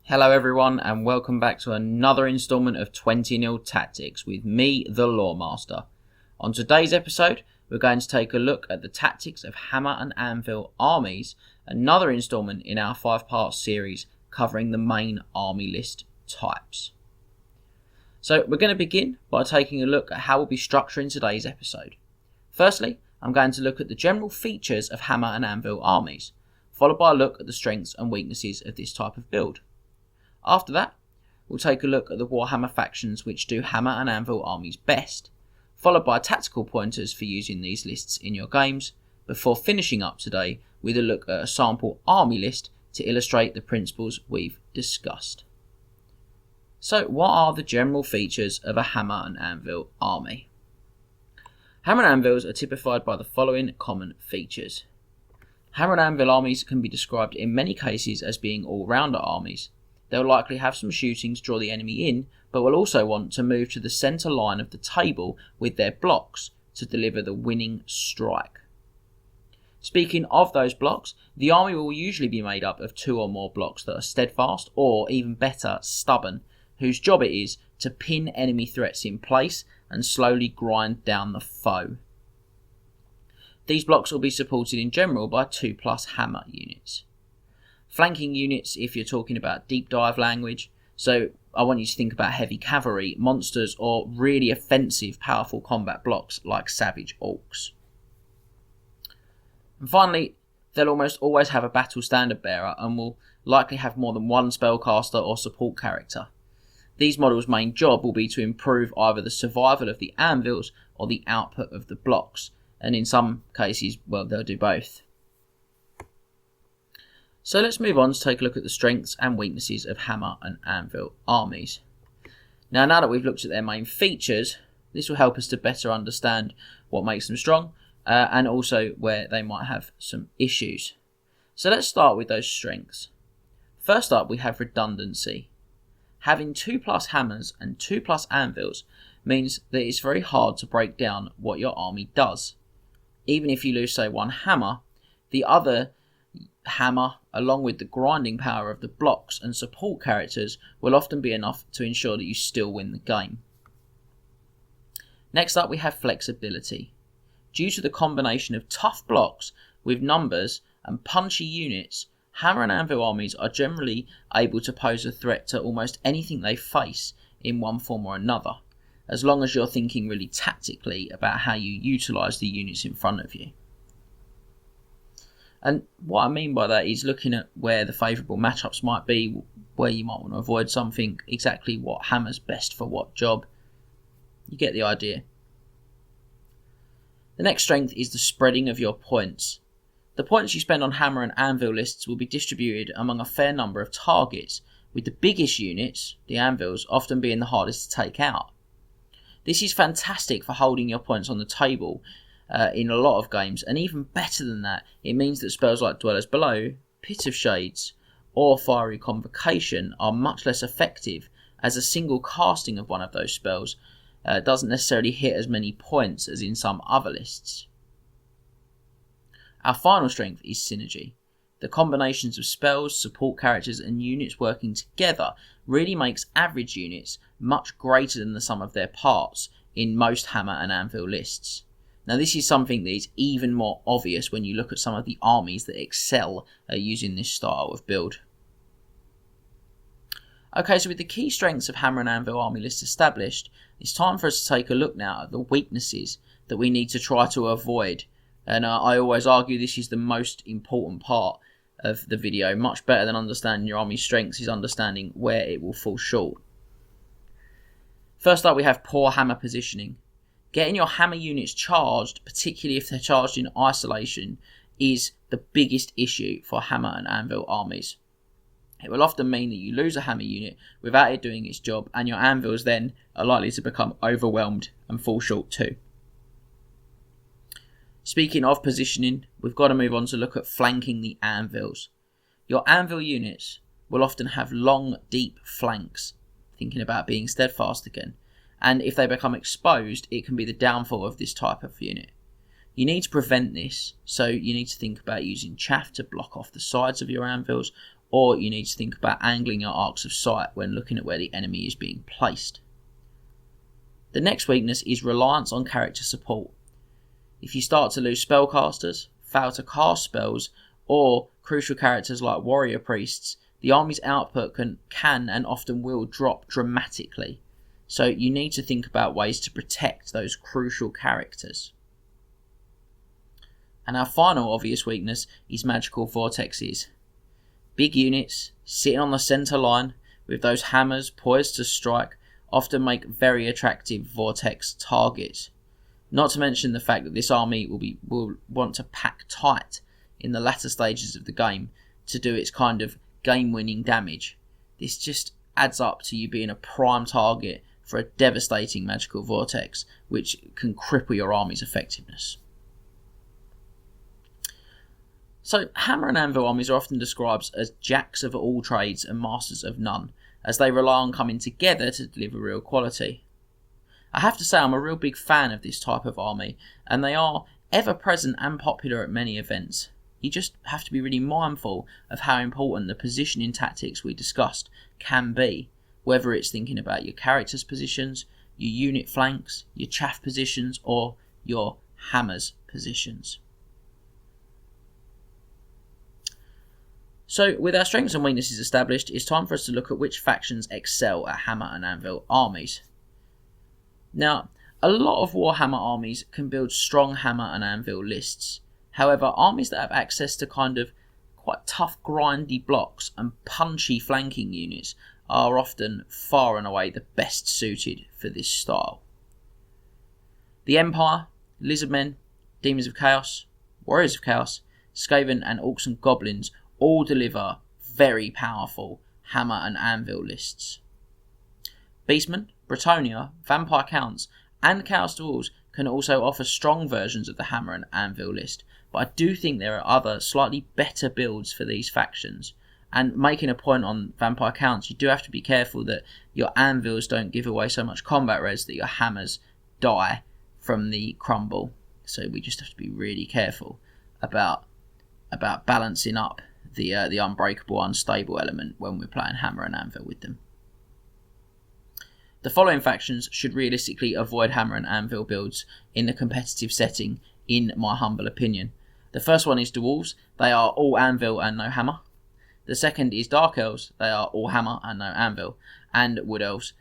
Hello everyone and welcome back to another instalment of 20-0 Tactics with me, the Loremaster. On today's episode, we're going to take a look at the tactics of Hammer and Anvil Armies, another instalment in our 5-part series covering the main army list types. So we're going to begin by taking a look at how we'll be structuring today's episode. Firstly, I'm going to look at the general features of Hammer and Anvil Armies, followed by a look at the strengths and weaknesses of this type of build. After that, we'll take a look at the Warhammer factions which do Hammer and Anvil armies best, followed by tactical pointers for using these lists in your games, before finishing up today with a look at a sample army list to illustrate the principles we've discussed. So what are the general features of a Hammer and Anvil army? Hammer and Anvils are typified by the following common features. Hammer and Anvil armies can be described in many cases as being all-rounder armies. They'll likely have some shooting to draw the enemy in, but will also want to move to the centre line of the table with their blocks to deliver the winning strike. Speaking of those blocks, the army will usually be made up of 2 or more blocks that are steadfast, or even better, stubborn, whose job it is to pin enemy threats in place and slowly grind down the foe. These blocks will be supported in general by 2+ hammer units. Flanking units if you're talking about deep dive language, so I want you to think about heavy cavalry, monsters, or really offensive powerful combat blocks like savage orcs. And finally, they'll almost always have a battle standard bearer and will likely have more than one spellcaster or support character. These models' main job will be to improve either the survival of the anvils or the output of the blocks, and in some cases, well, they'll do both. So let's move on to take a look at the strengths and weaknesses of Hammer and Anvil armies. Now that we've looked at their main features, this will help us to better understand what makes them strong and also where they might have some issues. So let's start with those strengths. First up, we have redundancy. Having 2+ hammers and 2+ anvils means that it's very hard to break down what your army does. Even if you lose, say, one hammer, the other hammer, along with the grinding power of the blocks and support characters, will often be enough to ensure that you still win the game. Next up, we have flexibility. Due to the combination of tough blocks with numbers and punchy units, Hammer and Anvil armies are generally able to pose a threat to almost anything they face in one form or another, as long as you're thinking really tactically about how you utilise the units in front of you. And what I mean by that is looking at where the favourable matchups might be, where you might want to avoid something, exactly what hammer's best for what job. You get the idea. The next strength is the spreading of your points. The points you spend on Hammer and Anvil lists will be distributed among a fair number of targets, with the biggest units, the anvils, often being the hardest to take out. This is fantastic for holding your points on the table in a lot of games, and even better than that, it means that spells like Dwellers Below, Pit of Shades, or Fiery Convocation are much less effective, as a single casting of one of those spells doesn't necessarily hit as many points as in some other lists. Our final strength is synergy. The combinations of spells, support characters, and units working together really makes average units much greater than the sum of their parts in most Hammer and Anvil lists. Now this is something that is even more obvious when you look at some of the armies that excel at using this style of build. Okay, so with the key strengths of Hammer and Anvil army lists established, it's time for us to take a look now at the weaknesses that we need to try to avoid. And I always argue this is the most important part of the video. Much better than understanding your army's strengths is understanding where it will fall short. First up, we have poor hammer positioning. Getting your hammer units charged, particularly if they're charged in isolation, is the biggest issue for Hammer and Anvil armies. It will often mean that you lose a hammer unit without it doing its job, and your anvils then are likely to become overwhelmed and fall short too. Speaking of positioning, we've got to move on to look at flanking the anvils. Your anvil units will often have long, deep flanks, thinking about being steadfast again. And if they become exposed, it can be the downfall of this type of unit. You need to prevent this, so you need to think about using chaff to block off the sides of your anvils, or you need to think about angling your arcs of sight when looking at where the enemy is being placed. The next weakness is reliance on character support. If you start to lose spellcasters, fail to cast spells, or crucial characters like warrior priests, the army's output can and often will drop dramatically. So you need to think about ways to protect those crucial characters. And our final obvious weakness is magical vortexes. Big units sitting on the centre line with those hammers poised to strike often make very attractive vortex targets. Not to mention the fact that this army will want to pack tight in the latter stages of the game to do its kind of game-winning damage. This just adds up to you being a prime target for a devastating magical vortex, which can cripple your army's effectiveness. So, Hammer and Anvil armies are often described as jacks of all trades and masters of none, as they rely on coming together to deliver real quality. I have to say I'm a real big fan of this type of army, and they are ever present and popular at many events. You just have to be really mindful of how important the positioning tactics we discussed can be, whether it's thinking about your characters' positions, your unit flanks, your chaff positions, or your hammers positions. So, with our strengths and weaknesses established, it's time for us to look at which factions excel at Hammer and Anvil armies. Now, a lot of Warhammer armies can build strong Hammer and Anvil lists. However, armies that have access to kind of quite tough, grindy blocks and punchy flanking units are often far and away the best suited for this style. The Empire, Lizardmen, Demons of Chaos, Warriors of Chaos, Skaven and Orcs and Goblins all deliver very powerful Hammer and Anvil lists. Beastmen, Bretonnia, Vampire Counts and Chaos Dwarves can also offer strong versions of the Hammer and Anvil list, but I do think there are other slightly better builds for these factions. And making a point on Vampire Counts, you do have to be careful that your Anvils don't give away so much combat res that your Hammers die from the crumble. So we just have to be really careful about balancing up the unbreakable, unstable element when we're playing Hammer and Anvil with them. The following factions should realistically avoid Hammer and Anvil builds in the competitive setting, in my humble opinion. The first one is Dwarves. They are all Anvil and no Hammer. The second is Dark Elves. They are all Hammer and no Anvil. And Wood Elves.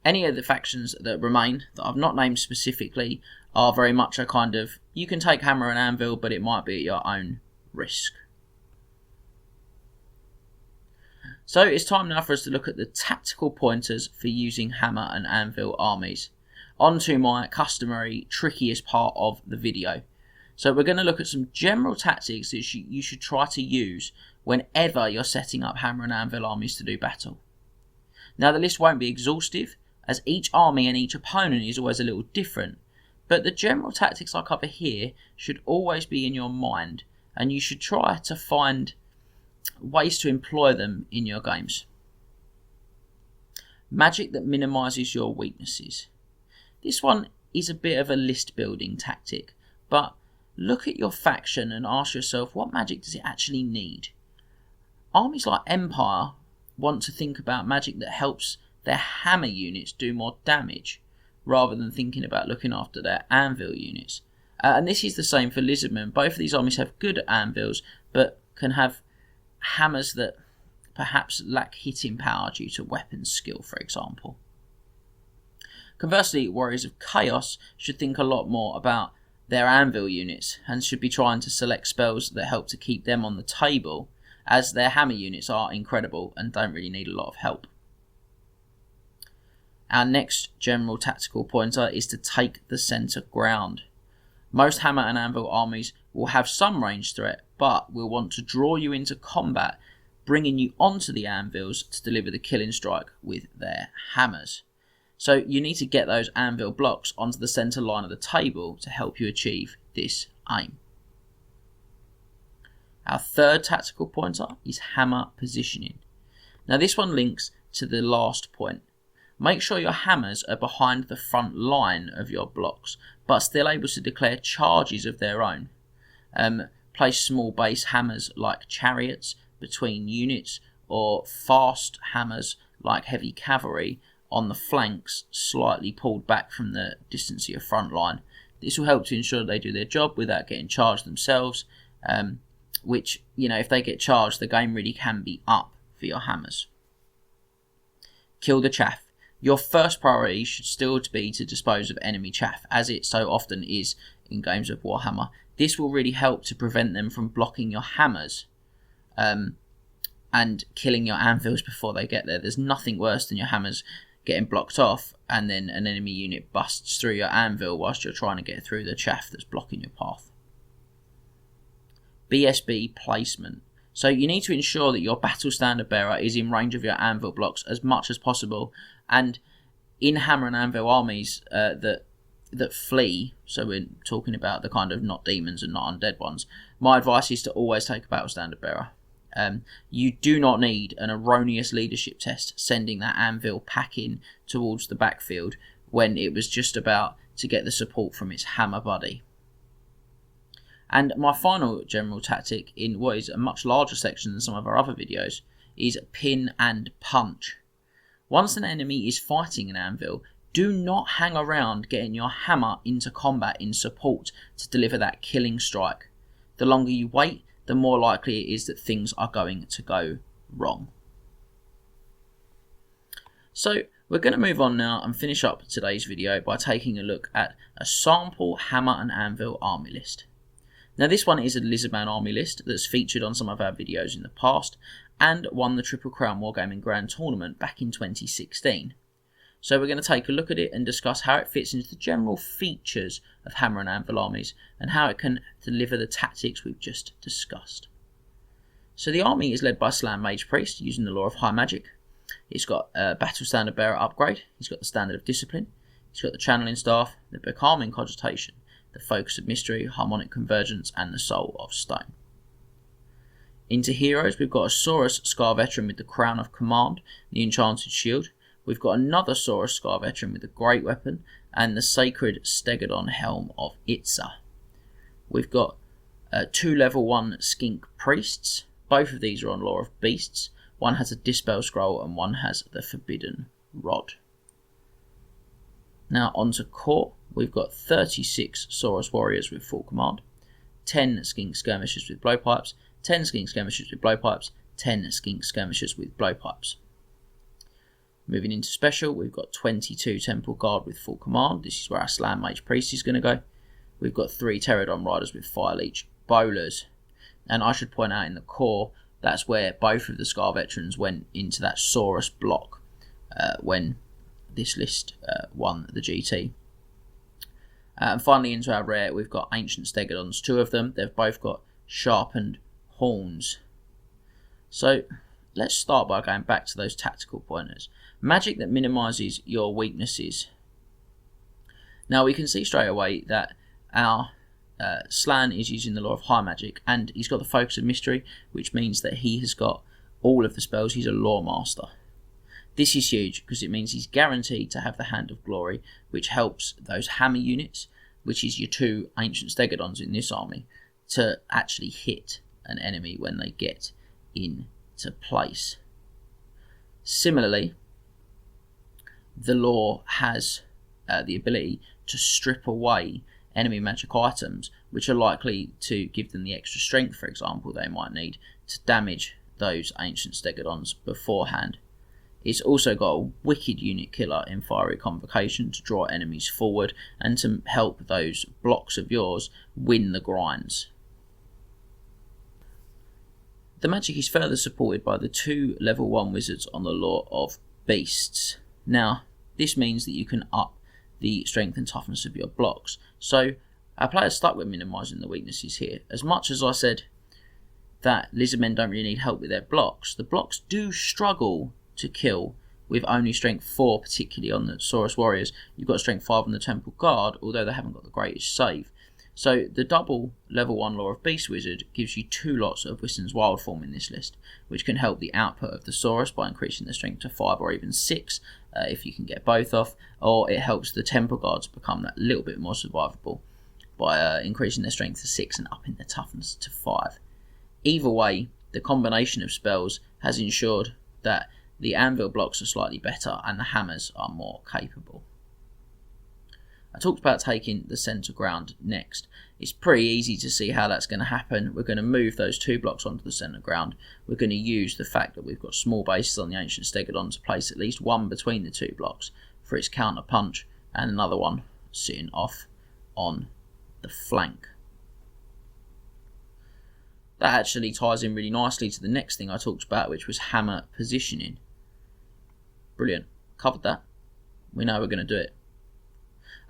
Any of the factions that remain, that I've not named specifically, are very much a kind of, you can take Hammer and Anvil, but it might be at your own risk. So it's time now for us to look at the tactical pointers for using Hammer and Anvil armies. On to my customary trickiest part of the video. So we're going to look at some general tactics that you should try to use whenever you're setting up Hammer and Anvil armies to do battle. Now the list won't be exhaustive, as each army and each opponent is always a little different, but the general tactics I cover here should always be in your mind, and you should try to find ways to employ them in your games. Magic that minimises your weaknesses. This one is a bit of a list building tactic, but look at your faction and ask yourself, what magic does it actually need? Armies like Empire want to think about magic that helps their hammer units do more damage, rather than thinking about looking after their anvil units. And this is the same for Lizardmen. Both of these armies have good anvils, but can have hammers that perhaps lack hitting power due to weapon skill, for example. Conversely, Warriors of Chaos should think a lot more about their anvil units and should be trying to select spells that help to keep them on the table, as their hammer units are incredible and don't really need a lot of help. Our next general tactical pointer is to take the centre ground. Most Hammer and Anvil armies will have some range threat, but will want to draw you into combat, bringing you onto the anvils to deliver the killing strike with their hammers. So you need to get those anvil blocks onto the centre line of the table to help you achieve this aim. Our third tactical pointer is hammer positioning. Now this one links to the last point. Make sure your hammers are behind the front line of your blocks, but still able to declare charges of their own. Place small base hammers like chariots between units or fast hammers like heavy cavalry on the flanks slightly pulled back from the distance of your front line. This will help to ensure they do their job without getting charged themselves, which, if they get charged, the game really can be up for your hammers. Kill the chaff. Your first priority should still be to dispose of enemy chaff, as it so often is in games of Warhammer. This will really help to prevent them from blocking your hammers and killing your anvils before they get there. There's nothing worse than your hammers getting blocked off and then an enemy unit busts through your anvil whilst you're trying to get through the chaff that's blocking your path. BSB placement. So you need to ensure that your battle standard bearer is in range of your anvil blocks as much as possible, and in Hammer and Anvil armies that flee, so we're talking about the kind of not demons and not undead ones, my advice is to always take a battle standard bearer. You do not need an erroneous leadership test sending that anvil packing towards the backfield when it was just about to get the support from its hammer buddy. And my final general tactic in what is a much larger section than some of our other videos is pin and punch. Once an enemy is fighting an anvil, do not hang around getting your hammer into combat in support to deliver that killing strike. The longer you wait, the more likely it is that things are going to go wrong. So we're going to move on now and finish up today's video by taking a look at a sample Hammer and Anvil army list. Now this one is a Lizardman army list that's featured on some of our videos in the past and won the Triple Crown Wargaming Grand Tournament back in 2016. So we're going to take a look at it and discuss how it fits into the general features of Hammer and Anvil armies and how it can deliver the tactics we've just discussed. So the army is led by Slan Mage Priest using the Law of High Magic. It's got a Battle Standard Bearer upgrade, he's got the Standard of Discipline, he's got the Channeling Staff, the Becalming Cogitation, the Focus of Mystery, Harmonic Convergence, and the Soul of Stone. Into heroes, we've got a Saurus Scar Veteran with the Crown of Command, the Enchanted Shield. We've got another Saurus Scar Veteran with the Great Weapon and the Sacred Stegodon Helm of Itza. We've got 2 level 1 Skink Priests. Both of these are on Law of Beasts. One has a Dispel Scroll and one has the Forbidden Rod. Now onto Core. We've got 36 Saurus Warriors with full command, 10 Skink Skirmishers with Blowpipes, 10 Skink Skirmishers with Blowpipes, 10 Skink Skirmishers with Blowpipes. Moving into Special, we've got 22 Temple Guard with full command. This is where our Slan Mage Priest is going to go. We've got 3 Pterodon Riders with Fire Leech Bowlers. And I should point out in the Core, that's where both of the Scar Veterans went into that Saurus block when this list won the GT. And finally into our rare, we've got Ancient Stegodons, 2 of them. They've both got sharpened horns. So let's start by going back to those tactical pointers. Magic that minimises your weaknesses. Now we can see straight away that our Slan is using the Law of High Magic and he's got the Focus of Mystery, which means that he has got all of the spells. He's a Loremaster. This is huge because it means he's guaranteed to have the Hand of Glory, which helps those hammer units, which is your 2 Ancient Stegodons in this army, to actually hit an enemy when they get into place. Similarly, the Law has the ability to strip away enemy magic items, which are likely to give them the extra strength, for example, they might need to damage those Ancient Stegodons beforehand. It's also got a wicked unit killer in Fiery Convocation to draw enemies forward and to help those blocks of yours win the grinds. The magic is further supported by the 2 level 1 wizards on the Law of Beasts. Now, this means that you can up the strength and toughness of your blocks. So our players stuck with minimising the weaknesses here. As much as I said that Lizardmen don't really need help with their blocks, the blocks do struggle to kill with only strength 4, particularly on the Saurus Warriors. You've got strength 5 on the Temple Guard, although they haven't got the greatest save. So the double level 1 Law of Beast Wizard gives you 2 lots of Wiston's Wild Form in this list, which can help the output of the Saurus by increasing the strength to 5 or even 6 if you can get both off, or it helps the Temple Guards become that little bit more survivable by increasing their strength to 6 and upping their toughness to 5. Either way, the combination of spells has ensured that the anvil blocks are slightly better and the hammers are more capable. I talked about taking the centre ground next. It's pretty easy to see how that's going to happen. We're going to move those 2 blocks onto the centre ground. We're going to use the fact that we've got small bases on the Ancient Stegodon to place at least one between the 2 blocks for its counter punch, and another one sitting off on the flank. That actually ties in really nicely to the next thing I talked about, which was hammer positioning. Brilliant. Covered that. We know we're going to do it.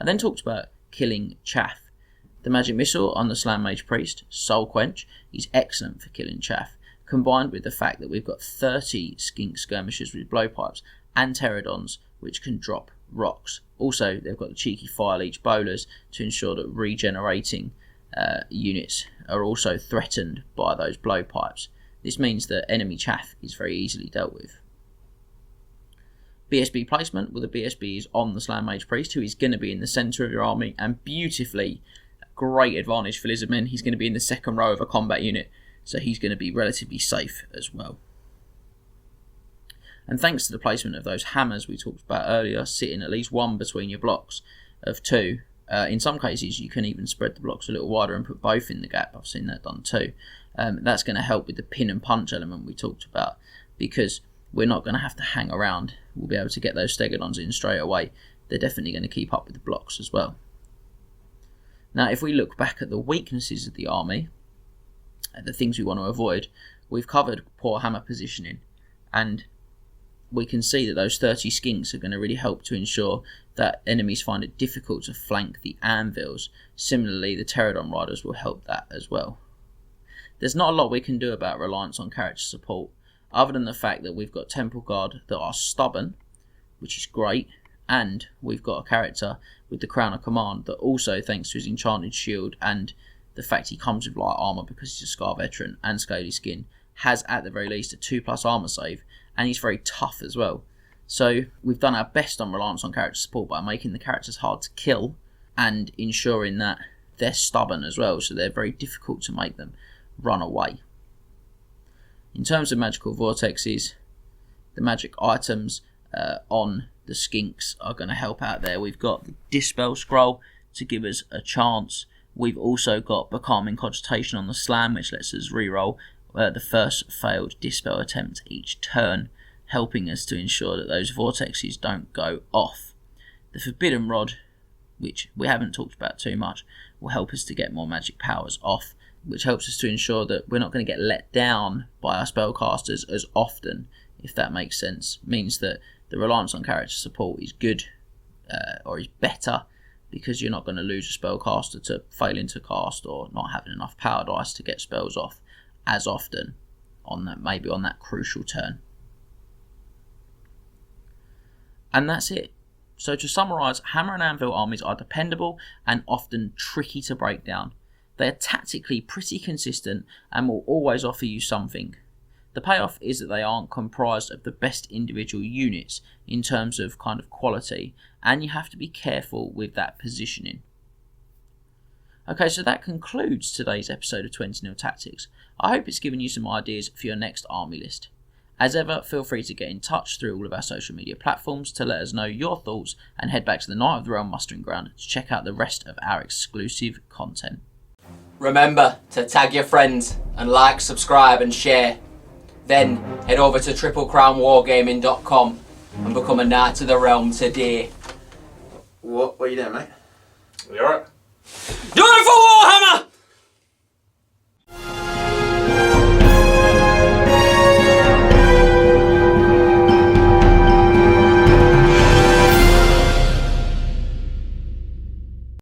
I then talked about killing chaff. The magic missile on the Slam Mage Priest, Soul Quench, is excellent for killing chaff, combined with the fact that we've got 30 skink skirmishers with blowpipes and pterodons which can drop rocks. Also, they've got the cheeky fire leech bowlers to ensure that regenerating units are also threatened by those blowpipes. This means that enemy chaff is very easily dealt with. BSB placement, well, the BSB is on the Slam Mage Priest, who is going to be in the centre of your army, and beautifully, great advantage for Lizardmen. He's going to be in the second row of a combat unit, so he's going to be relatively safe as well. And thanks to the placement of those hammers we talked about earlier, sitting at least one between your blocks of 2, in some cases you can even spread the blocks a little wider and put both in the gap. I've seen that done too. That's going to help with the pin and punch element we talked about, because we're not going to have to hang around. We'll be able to get those Stegodons in straight away. They're definitely going to keep up with the blocks as well. Now, if we look back at the weaknesses of the army, the things we want to avoid, we've covered poor hammer positioning, and we can see that those 30 skinks are going to really help to ensure that enemies find it difficult to flank the anvils. Similarly, the pterodon riders will help that as well. There's not a lot we can do about reliance on character support, other than the fact that we've got Temple Guard that are stubborn, which is great, and we've got a character with the Crown of Command that also, thanks to his enchanted shield and the fact he comes with light armour because he's a Scar veteran and scaly skin, has at the very least a 2+ armour save, and he's very tough as well. So we've done our best on reliance on character support by making the characters hard to kill and ensuring that they're stubborn as well, so they're very difficult to make them run away. In terms of magical vortexes, the magic items on the skinks are going to help out there. We've got the Dispel Scroll to give us a chance. We've also got Becalming Cogitation on the Slam, which lets us reroll the first failed Dispel attempt each turn, helping us to ensure that those vortexes don't go off. The Forbidden Rod, which we haven't talked about too much, will help us to get more magic powers off, which helps us to ensure that we're not going to get let down by our spellcasters as often, if that makes sense. Means that the reliance on character support is good, or is better, because you're not going to lose a spellcaster to failing to cast or not having enough power dice to get spells off as often on that, maybe on that crucial turn. And that's it. So to summarise, Hammer and Anvil armies are dependable and often tricky to break down. They are tactically pretty consistent and will always offer you something. The payoff is that they aren't comprised of the best individual units in terms of kind of quality, and you have to be careful with that positioning. Okay, so that concludes today's episode of 20 Tactics. I hope it's given you some ideas for your next army list. As ever, feel free to get in touch through all of our social media platforms to let us know your thoughts, and head back to the Night of the Realm mustering ground to check out the rest of our exclusive content. Remember to tag your friends and like, subscribe and share. Then head over to triplecrownwargaming.com and become a Knight of the Realm today. What are you doing, mate? You alright? Do it for Warhammer!